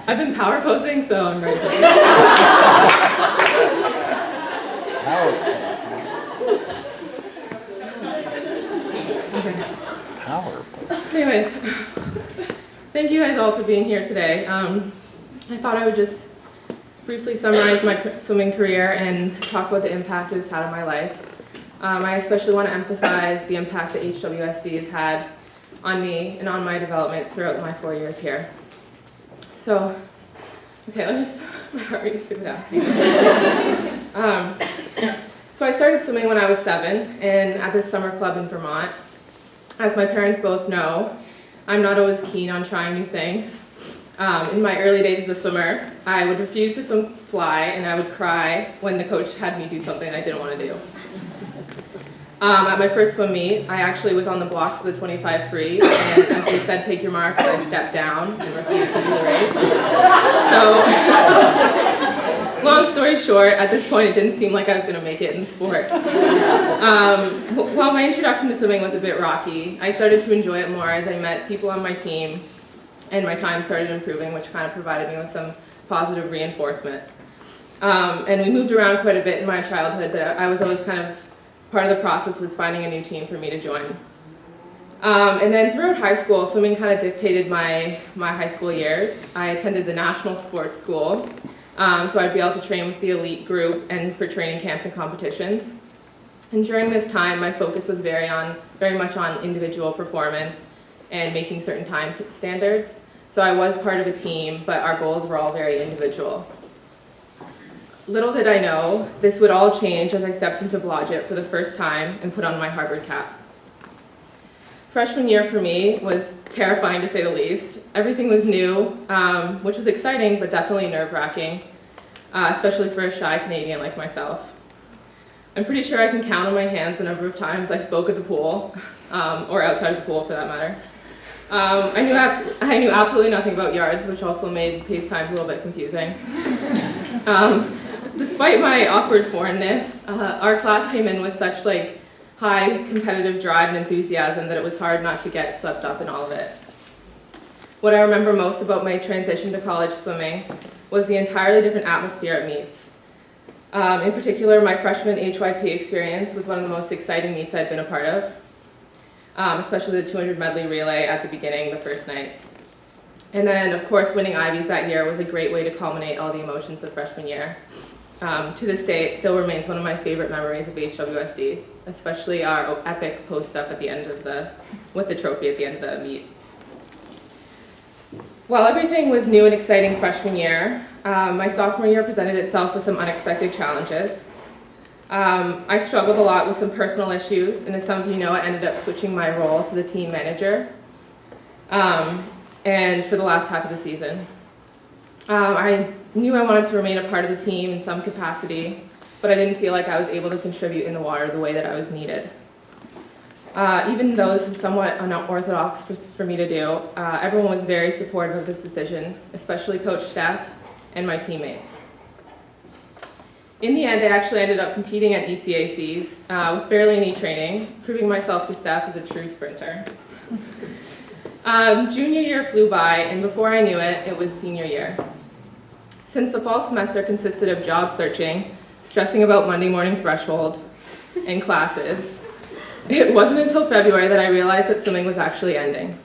I've been power posing, so I'm ready. Anyways, thank you guys all for being here today. I thought I would just briefly summarize my swimming career and talk about the impact it has had on my life. I especially want to emphasize the impact that HWSD has had on me and on my development throughout my 4 years here. So, okay, my heart rate is super down. So I started swimming when I was 7 and at this summer club in Vermont. As my parents both know, I'm not always keen on trying new things. In my early days as a swimmer, I would refuse to swim fly and I would cry when the coach had me do something I didn't want to do. At my first swim meet, I actually was on the blocks for the 25 free, and as they said, take your marks, I stepped down and refused to do the race. So, long story short, at this point it didn't seem like I was going to make it in the sport. While my introduction to swimming was a bit rocky, I started to enjoy it more as I met people on my team, and my time started improving, which kind of provided me with some positive reinforcement. And we moved around quite a bit in my childhood, but I was always kind of part of the process was finding a new team for me to join. And then throughout high school, swimming kind of dictated my high school years. I attended the National Sports School, so I'd be able to train with the elite group and for training camps and competitions. And during this time, my focus was very much on individual performance and making certain time standards. So I was part of a team, but our goals were all very individual. Little did I know, this would all change as I stepped into Blodgett for the first time and put on my Harvard cap. Freshman year for me was terrifying to say the least. Everything was new, which was exciting, but definitely nerve-wracking, especially for a shy Canadian like myself. I'm pretty sure I can count on my hands the number of times I spoke at the pool, or outside of the pool for that matter. I knew absolutely nothing about yards, which also made pace times a little bit confusing. Despite my awkward foreignness, our class came in with such high competitive drive and enthusiasm that it was hard not to get swept up in all of it. What I remember most about my transition to college swimming was the entirely different atmosphere at meets. In particular, my freshman HYP experience was one of the most exciting meets I'd been a part of, especially the 200 medley relay at the beginning, the first night. And then, of course, winning Ivies that year was a great way to culminate all the emotions of freshman year. To this day, it still remains one of my favorite memories of HWSD, especially our epic post-up at the end of with the trophy at the end of the meet. While everything was new and exciting freshman year, my sophomore year presented itself with some unexpected challenges. I struggled a lot with some personal issues, and as some of you know, I ended up switching my role to the team manager, and for the last half of the season. I knew I wanted to remain a part of the team in some capacity, but I didn't feel like I was able to contribute in the water the way that I was needed. Even though this was somewhat unorthodox for me to do, everyone was very supportive of this decision, especially Coach Steph and my teammates. In the end, I actually ended up competing at ECACs with barely any training, proving myself to Steph as a true sprinter. Junior year flew by, and before I knew it, it was senior year. Since the fall semester consisted of job searching, stressing about Monday morning threshold, and classes, it wasn't until February that I realized that swimming was actually ending.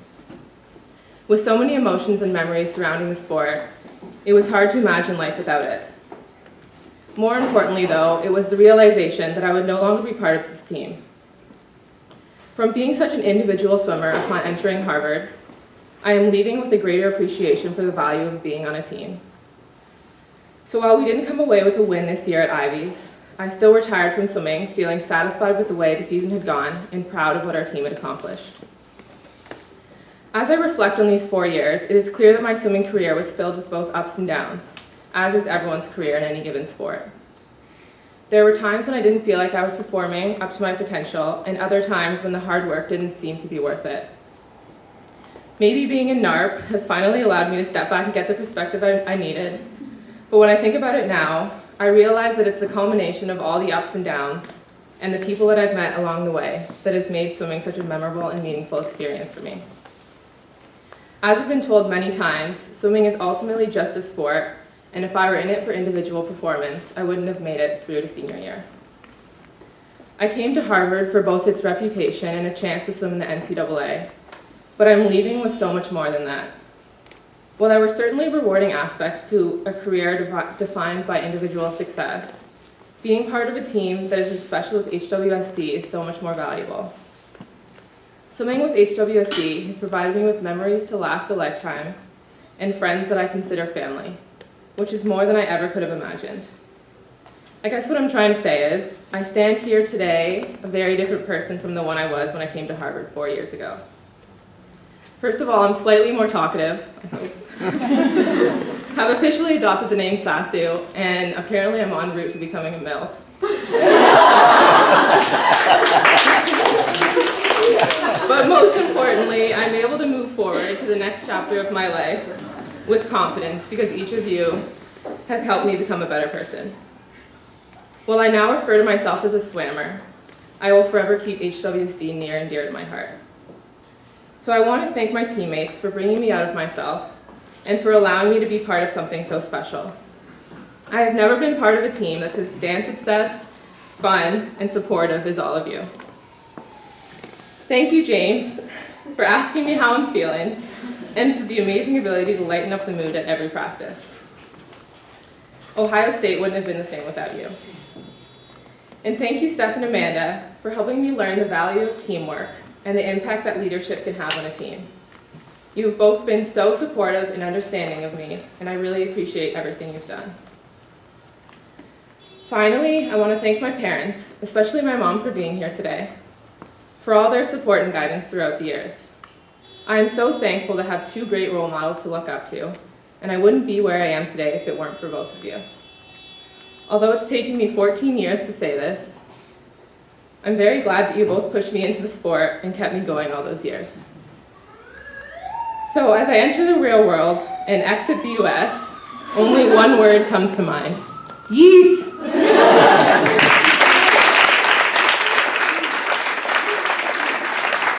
With so many emotions and memories surrounding the sport, it was hard to imagine life without it. More importantly, though, it was the realization that I would no longer be part of this team. From being such an individual swimmer upon entering Harvard, I am leaving with a greater appreciation for the value of being on a team. So while we didn't come away with a win this year at Ivies, I still retired from swimming, feeling satisfied with the way the season had gone and proud of what our team had accomplished. As I reflect on these 4 years, it is clear that my swimming career was filled with both ups and downs, as is everyone's career in any given sport. There were times when I didn't feel like I was performing up to my potential, and other times when the hard work didn't seem to be worth it. Maybe being in NARP has finally allowed me to step back and get the perspective I needed, but when I think about it now, I realize that it's a culmination of all the ups and downs and the people that I've met along the way that has made swimming such a memorable and meaningful experience for me. As I've been told many times, swimming is ultimately just a sport, and if I were in it for individual performance, I wouldn't have made it through to senior year. I came to Harvard for both its reputation and a chance to swim in the NCAA, but I'm leaving with so much more than that. While there were certainly rewarding aspects to a career defined by individual success, being part of a team that is as special as HWSD is so much more valuable. Swimming with HWSD has provided me with memories to last a lifetime and friends that I consider family, which is more than I ever could have imagined. I guess what I'm trying to say is, I stand here today a very different person from the one I was when I came to Harvard 4 years ago. First of all, I'm slightly more talkative, I hope. Have officially adopted the name Sasu, and apparently I'm en route to becoming a MILF. But most importantly, I'm able to move forward to the next chapter of my life with confidence because each of you has helped me become a better person. While I now refer to myself as a swammer, I will forever keep HWSD near and dear to my heart. So I want to thank my teammates for bringing me out of myself and for allowing me to be part of something so special. I have never been part of a team that's as dance-obsessed, fun, and supportive as all of you. Thank you, James, for asking me how I'm feeling and for the amazing ability to lighten up the mood at every practice. Ohio State wouldn't have been the same without you. And thank you, Steph and Amanda, for helping me learn the value of teamwork and the impact that leadership can have on a team. You have both been so supportive and understanding of me, and I really appreciate everything you've done. Finally, I want to thank my parents, especially my mom for being here today, for all their support and guidance throughout the years. I am so thankful to have two great role models to look up to, and I wouldn't be where I am today if it weren't for both of you. Although it's taken me 14 years to say this, I'm very glad that you both pushed me into the sport and kept me going all those years. So as I enter the real world and exit the US, only one word comes to mind: yeet!